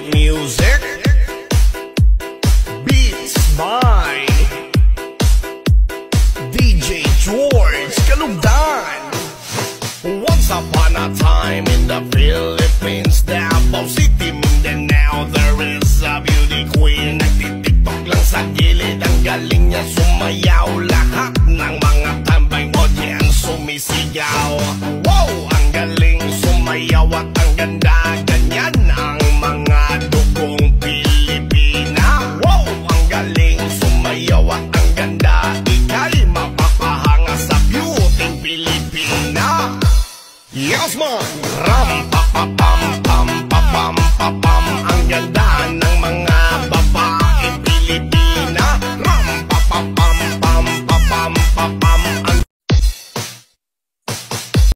Get music. Beats by DJ George Kalugdan. Once upon a time in the Philippines, Davao City, Mindanao, there is a beauty queen. Nagtitiktok lang sa gilid, ang galing niya sumayaw. Lahat ng mga tambay audience sumisigaw. Wow! Ang galing sumayaw at ang ganda, ganyan ang mga dugong Pilipina. Wow! Ang galing sumayaw at ang ganda, ika'y mapapahanga sa beauty Pilipina. Yes man! Ram pa pa pam pam pa pam pa pam. Ang ganda